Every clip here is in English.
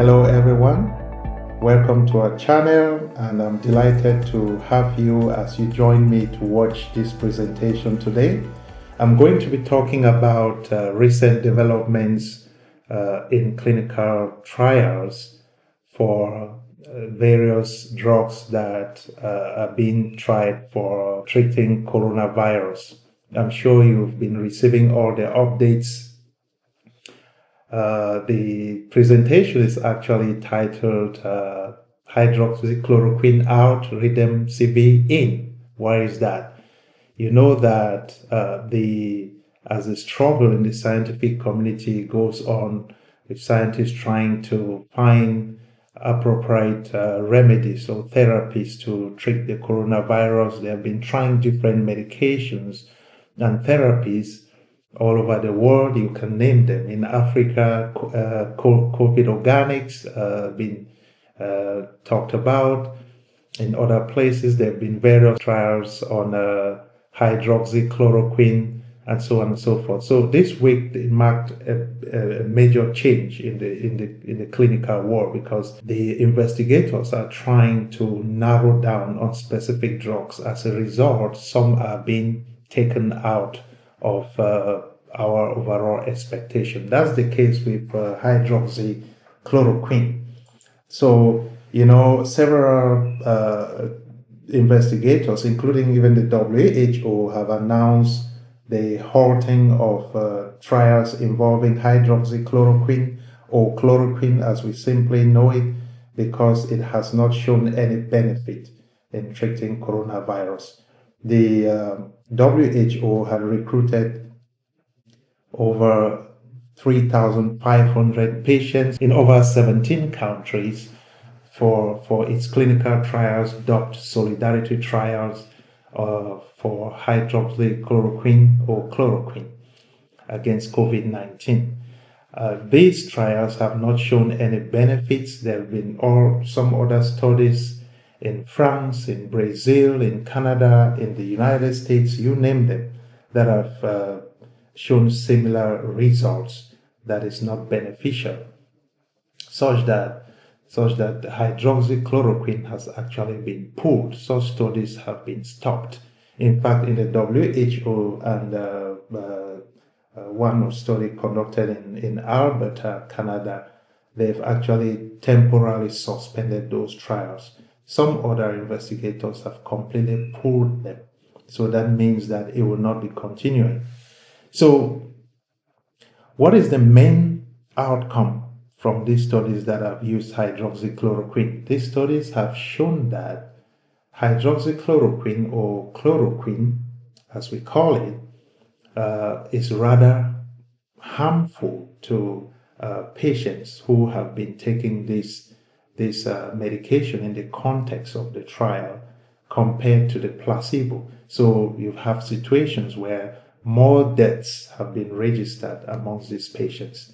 Hello everyone, welcome to our channel, and I'm delighted to have you as you join me to watch this presentation today. I'm going to be talking about recent developments in clinical trials for various drugs that are being tried for treating coronavirus. I'm sure you've been receiving all the updates. The presentation is actually titled Hydroxychloroquine out, remdesivir in. Why is that? You know that as the struggle in the scientific community goes on, with scientists trying to find appropriate remedies or therapies to treat the coronavirus. They have been trying different medications and therapies all over the world. You can name them. In Africa, COVID organics been talked about. In other places, there have been various trials on hydroxychloroquine and so on and so forth. So this week it marked a major change in the clinical world, because the investigators are trying to narrow down on specific drugs. As a result, some are being taken out of our overall expectation. That's the case with hydroxychloroquine. So, several investigators, including even the WHO, have announced the halting of trials involving hydroxychloroquine, or chloroquine as we simply know it, because it has not shown any benefit in treating coronavirus. The WHO had recruited over 3,500 patients in over 17 countries for its clinical trials, dubbed Solidarity Trials, for hydroxychloroquine or chloroquine against COVID-19. These trials have not shown any benefits. There have been some other studies in France, in Brazil, in Canada, in the United States, you name them, that have shown similar results that is not beneficial, such that hydroxychloroquine has actually been pulled. Such studies have been stopped. In fact, in the WHO and one study conducted in Alberta, Canada, they've actually temporarily suspended those trials. Some other investigators have completely pulled them. So that means that it will not be continuing. So what is the main outcome from these studies that have used hydroxychloroquine? These studies have shown that hydroxychloroquine, or chloroquine as we call it, is rather harmful to patients who have been taking this medication in the context of the trial compared to the placebo. So you have situations where more deaths have been registered amongst these patients.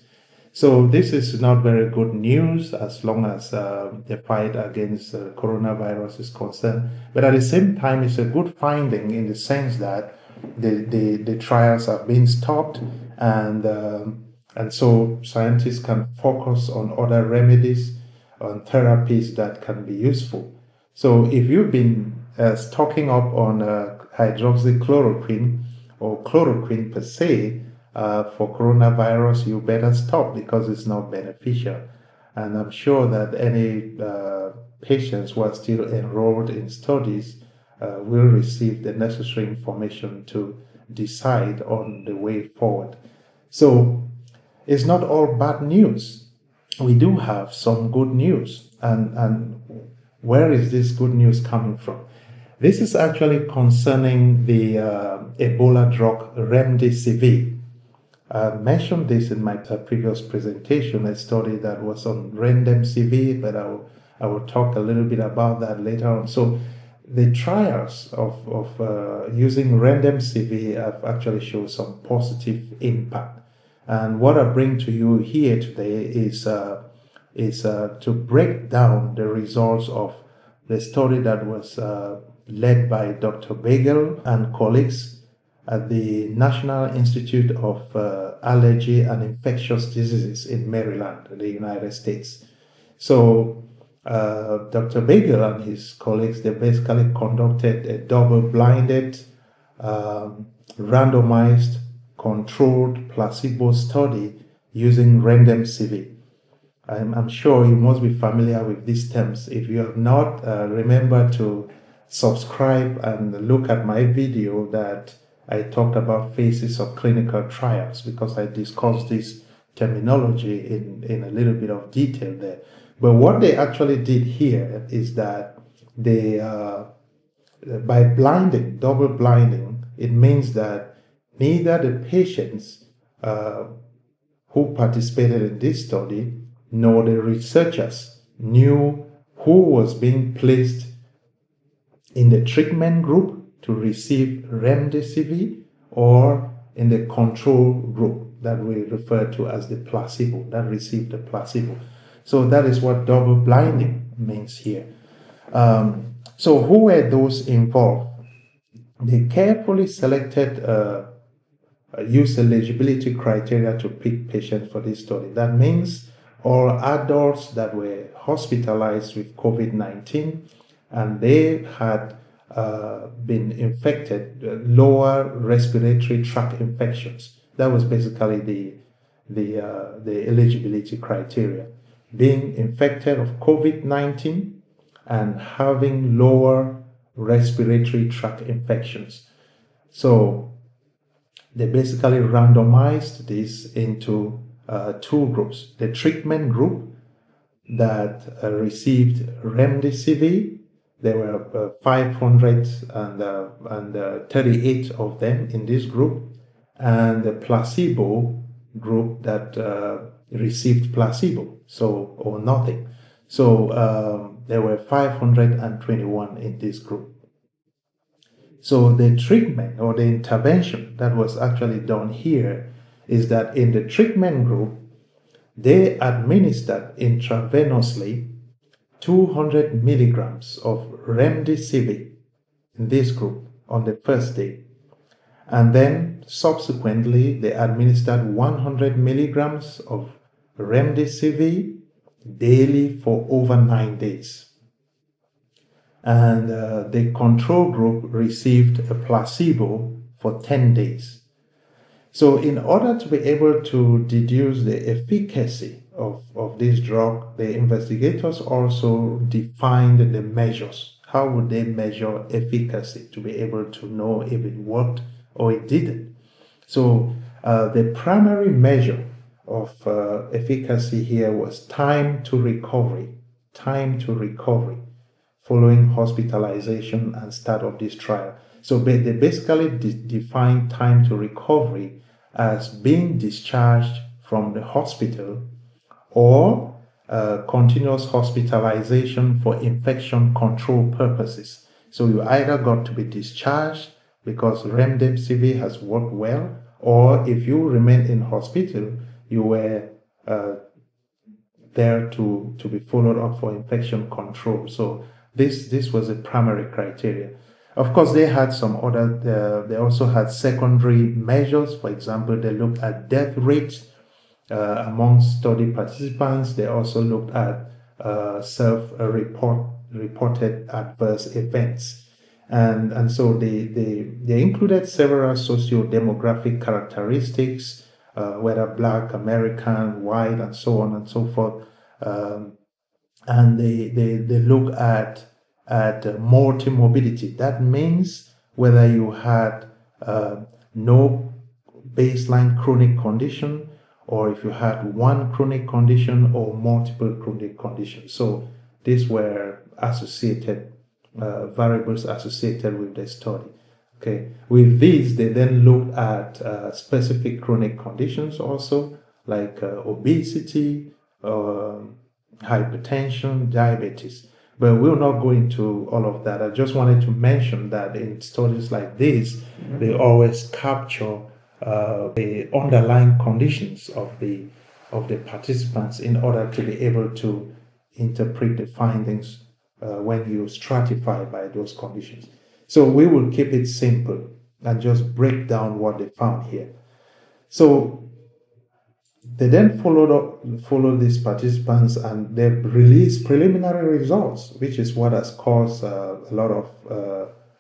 So this is not very good news as long as the fight against coronavirus is concerned. But at the same time, it's a good finding in the sense that the trials have been stopped, and so scientists can focus on other remedies, on therapies that can be useful. So if you've been stocking up on hydroxychloroquine or chloroquine per se for coronavirus, you better stop, because it's not beneficial. And I'm sure that any patients who are still enrolled in studies will receive the necessary information to decide on the way forward. So it's not all bad news. We do have some good news. And where is this good news coming from? This is actually concerning the Ebola drug remdesivir. I mentioned this in my previous presentation, a study that was on remdesivir, but I will talk a little bit about that later on. So the trials of using remdesivir have actually shown some positive impact. And what I bring to you here today is to break down the results of the study that was led by Dr. Bagel and colleagues at the National Institute of Allergy and Infectious Diseases in Maryland, the United States. So Dr. Bagel and his colleagues, they basically conducted a double-blinded, randomized, controlled placebo study using remdesivir. I'm sure you must be familiar with these terms. If you have not, remember to subscribe and look at my video that I talked about phases of clinical trials, because I discussed this terminology in a little bit of detail there. But what they actually did here is that they, by blinding, double blinding, it means that neither the patients who participated in this study nor the researchers knew who was being placed in the treatment group to receive remdesivir or in the control group that we refer to as the placebo, that received the placebo. So that is what double blinding means here. So who were those involved? They carefully selected use eligibility criteria to pick patients for this study. That means all adults that were hospitalized with COVID-19 and they had been infected, lower respiratory tract infections. That was basically the eligibility criteria. Being infected of COVID-19 and having lower respiratory tract infections. So they basically randomized this into two groups. The treatment group that received remdesivir, there were 538 of them in this group, and the placebo group that received placebo, so or nothing. So there were 521 in this group. So the treatment or the intervention that was actually done here is that in the treatment group, they administered intravenously 200 milligrams of remdesivir in this group on the first day. And then subsequently, they administered 100 milligrams of remdesivir daily for over 9 days. And the control group received a placebo for 10 days. So in order to be able to deduce the efficacy of this drug, the investigators also defined the measures. How would they measure efficacy to be able to know if it worked or it didn't? So the primary measure of efficacy here was time to recovery following hospitalization and start of this trial. So they basically define time to recovery as being discharged from the hospital or continuous hospitalization for infection control purposes. So you either got to be discharged because remdesivir has worked well, or if you remain in hospital, you were there to be followed up for infection control. So this was a primary criteria. Of course, they had some other, they also had secondary measures. For example, they looked at death rates among study participants. They also looked at self-reported adverse events. And so they included several socio-demographic characteristics, whether Black, American, white, and so on and so forth. And they look at multimorbidity. That means whether you had no baseline chronic condition, or if you had one chronic condition or multiple chronic conditions. So these were associated variables associated with the study. Okay. With these, they then looked at specific chronic conditions also, like obesity, hypertension, diabetes. But we'll not go into all of that. I just wanted to mention that in studies like this, they always capture the underlying conditions of the participants in order to be able to interpret the findings when you stratify by those conditions. So we will keep it simple and just break down what they found here. So They then followed these participants, and they released preliminary results, which is what has caused a lot of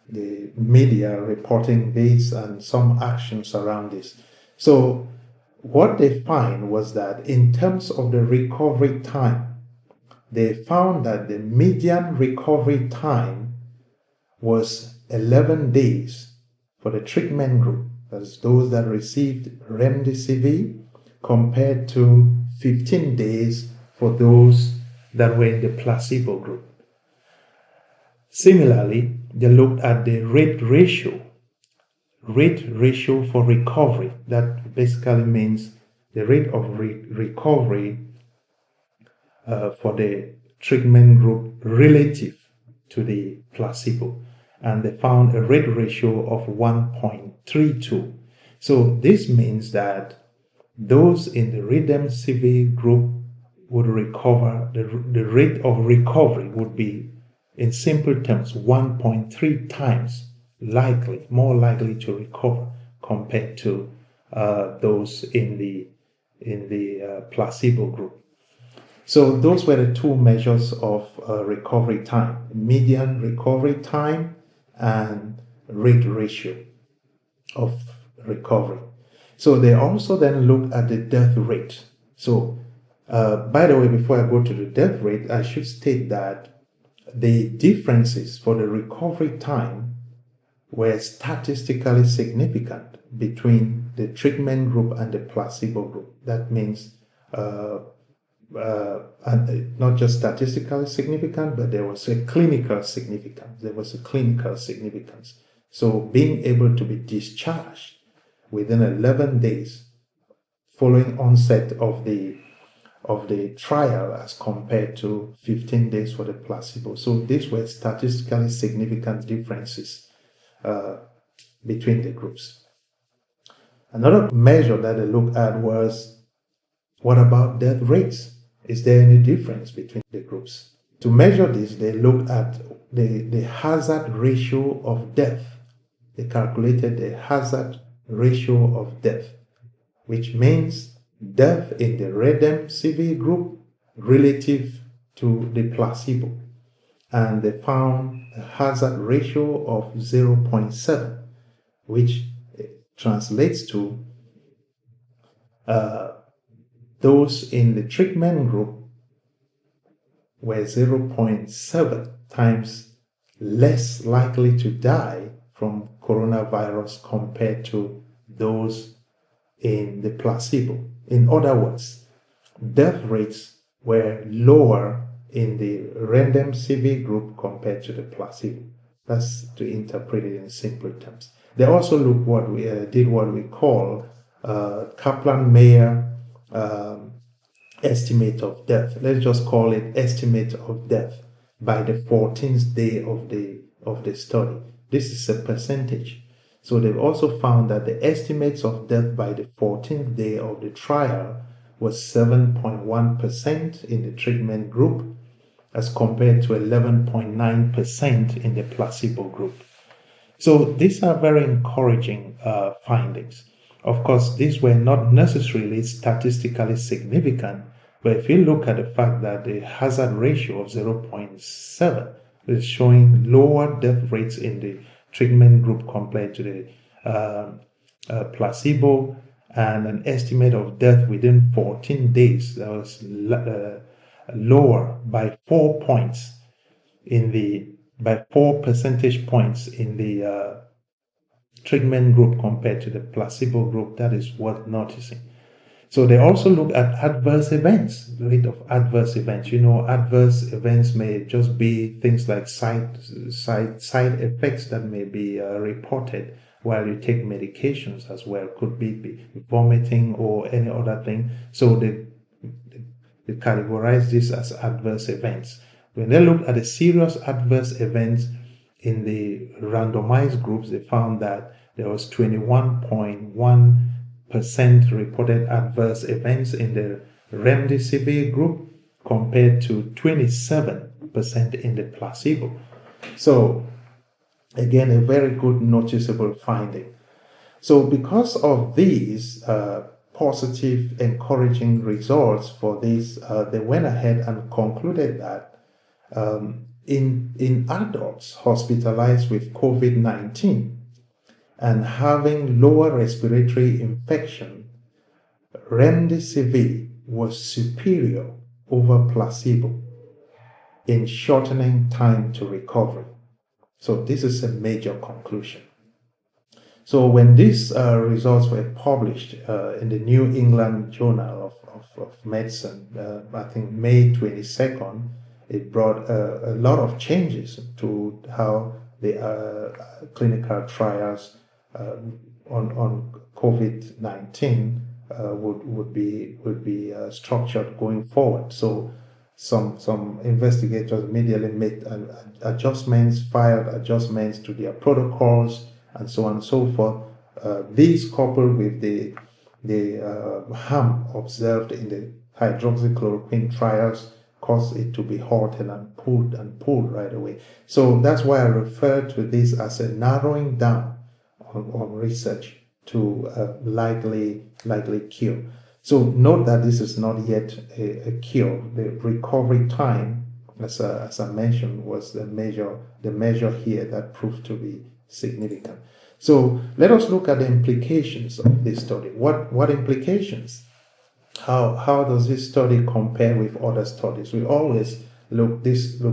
the media reporting this and some actions around this. So what they find was that in terms of the recovery time, they found that the median recovery time was 11 days for the treatment group, that's those that received remdesivir, compared to 15 days for those that were in the placebo group. Similarly, they looked at the rate ratio for recovery. That basically means the rate of recovery for the treatment group relative to the placebo. And they found a rate ratio of 1.32. So this means that those in the remdesivir group would recover, the rate of recovery would be, in simple terms, 1.3 times more likely to recover compared to those in the placebo group. So those were the two measures of recovery time: median recovery time and rate ratio of recovery. So they also then looked at the death rate. So by the way, before I go to the death rate, I should state that the differences for the recovery time were statistically significant between the treatment group and the placebo group. That means and not just statistically significant, but there was a clinical significance. So being able to be discharged within 11 days following onset of the trial as compared to 15 days for the placebo. So these were statistically significant differences between the groups. Another measure that they looked at was, what about death rates? Is there any difference between the groups? To measure this, they looked at the hazard ratio of death. They calculated the hazard ratio of death, which means death in the remdesivir group relative to the placebo. And they found a hazard ratio of 0.7, which translates to those in the treatment group were 0.7 times less likely to die from coronavirus compared to those in the placebo. In other words, death rates were lower in the remdesivir group compared to the placebo. That's to interpret it in simple terms. They also looked what we call Kaplan-Meier estimate of death. Let's just call it estimate of death by the 14th day of the study. This is a percentage. So they've also found that the estimates of death by the 14th day of the trial was 7.1% in the treatment group as compared to 11.9% in the placebo group. So these are very encouraging findings. Of course, these were not necessarily statistically significant, but if you look at the fact that the hazard ratio of 0.7 is showing lower death rates in the treatment group compared to the placebo, and an estimate of death within 14 days that was lower by 4 points by 4 percentage points in the treatment group compared to the placebo group. That is worth noticing. So they also look at adverse events, the rate of adverse events. Adverse events may just be things like side effects that may be reported while you take medications as well. Could be vomiting or any other thing. So they categorize this as adverse events. When they looked at the serious adverse events in the randomized groups, they found that there was 21.1% reported adverse events in the remdesivir group compared to 27% in the placebo. So again, a very good noticeable finding. So because of these positive, encouraging results for this, they went ahead and concluded that in adults hospitalized with COVID-19 and having lower respiratory infection, remdesivir was superior over placebo in shortening time to recovery. So this is a major conclusion. So when these results were published in the New England Journal of Medicine, I think May 22nd, it brought a lot of changes to how the clinical trials on COVID-19 would be structured going forward. So some investigators immediately made adjustments, filed adjustments to their protocols, and so on and so forth. These coupled with the harm observed in the hydroxychloroquine trials caused it to be halted and pulled right away. So that's why I refer to this as a narrowing down on research to likely cure. So note that this is not yet a cure. The recovery time, as I mentioned, was the measure here that proved to be significant. So let us look at the implications of this study. What implications? How does this study compare with other studies? We always look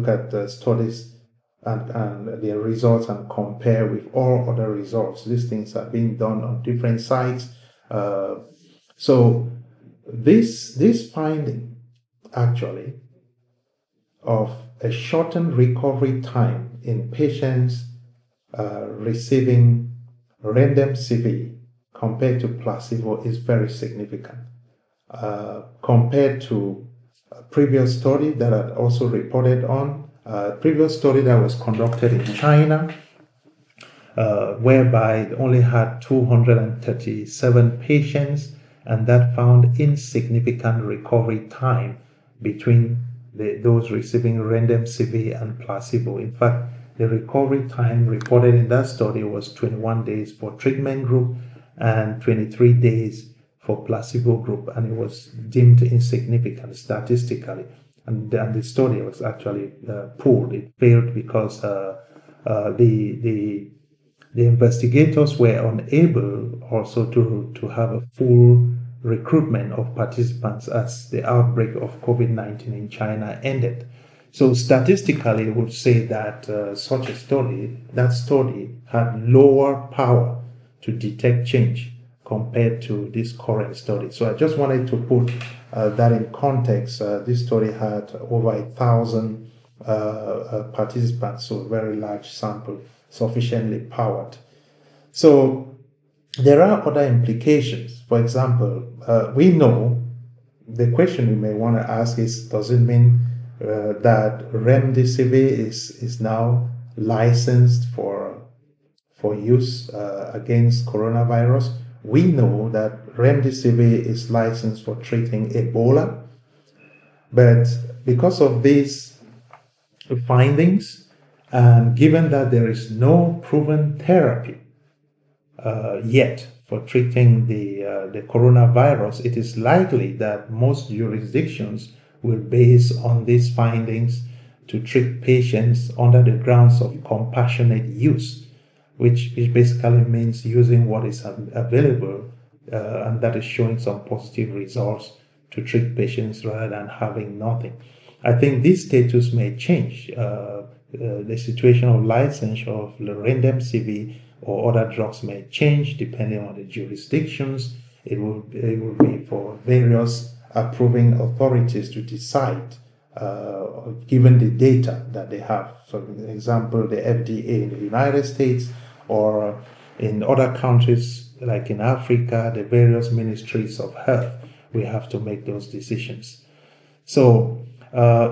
at the studies and their results and compare with all other results. These things are being done on different sites. So this finding actually of a shortened recovery time in patients receiving remdesivir compared to placebo is very significant. Compared to a previous study that I also reported on, a previous study that was conducted in China, whereby it only had 237 patients, and that found insignificant recovery time between those receiving remdesivir and placebo. In fact, the recovery time reported in that study was 21 days for treatment group and 23 days for placebo group, and it was deemed insignificant statistically. And the study was actually pulled. It failed because the investigators were unable also to have a full recruitment of participants as the outbreak of COVID-19 in China ended. So statistically, it would say that such a study had lower power to detect change compared to this current study. So I just wanted to put that in context. This study had over 1,000 participants, so a very large sample, sufficiently powered. So there are other implications. For example, we know the question we may want to ask is, does it mean that remdesivir is now licensed for use against coronavirus? We know that remdesivir is licensed for treating Ebola, but because of these findings, and given that there is no proven therapy yet for treating the coronavirus, it is likely that most jurisdictions will base on these findings to treat patients under the grounds of compassionate use, which basically means using what is available and that is showing some positive results to treat patients rather than having nothing. I think this status may change. The situation of licensure of remdesivir or other drugs may change depending on the jurisdictions. It will be for various approving authorities to decide given the data that they have. So, for example, the FDA in the United States or in other countries like in Africa, the various ministries of health, we have to make those decisions. So,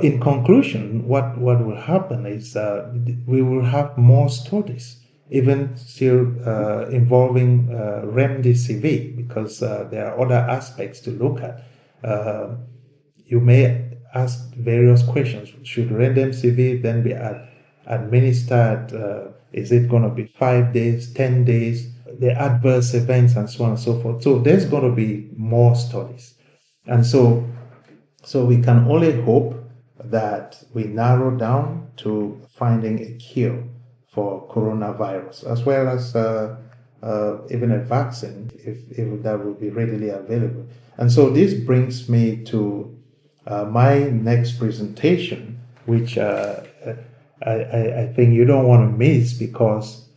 in conclusion, what will happen is we will have more studies, even still involving remdesivir, because there are other aspects to look at. You may ask various questions. Should remdesivir then be administered? Is it going to be 5 days, 10 days? the adverse events and so on and so forth. So there's going to be more studies. And so we can only hope that we narrow down to finding a cure for coronavirus, as well as even a vaccine, if that will be readily available. And so this brings me to my next presentation, which I think you don't want to miss, because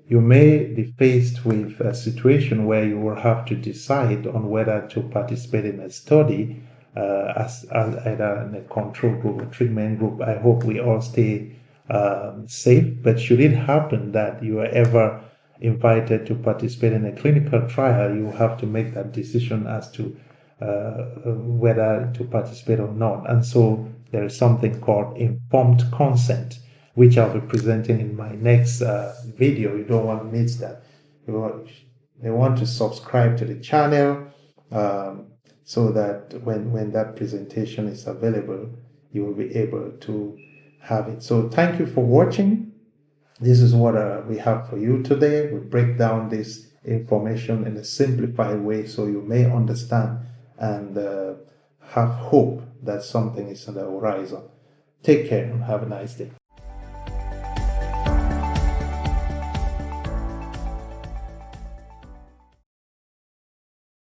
you may be faced with a situation where you will have to decide on whether to participate in a study as either in a control group or treatment group. I hope we all stay safe, but should it happen that you are ever invited to participate in a clinical trial, you have to make that decision as to whether to participate or not. And so there is something called informed consent, which I'll be presenting in my next video. You don't want to miss that. You want to subscribe to the channel so that when that presentation is available, you will be able to have it. So thank you for watching. This is what we have for you today. We break down this information in a simplified way so you may understand and have hope that something is on the horizon. Take care and have a nice day.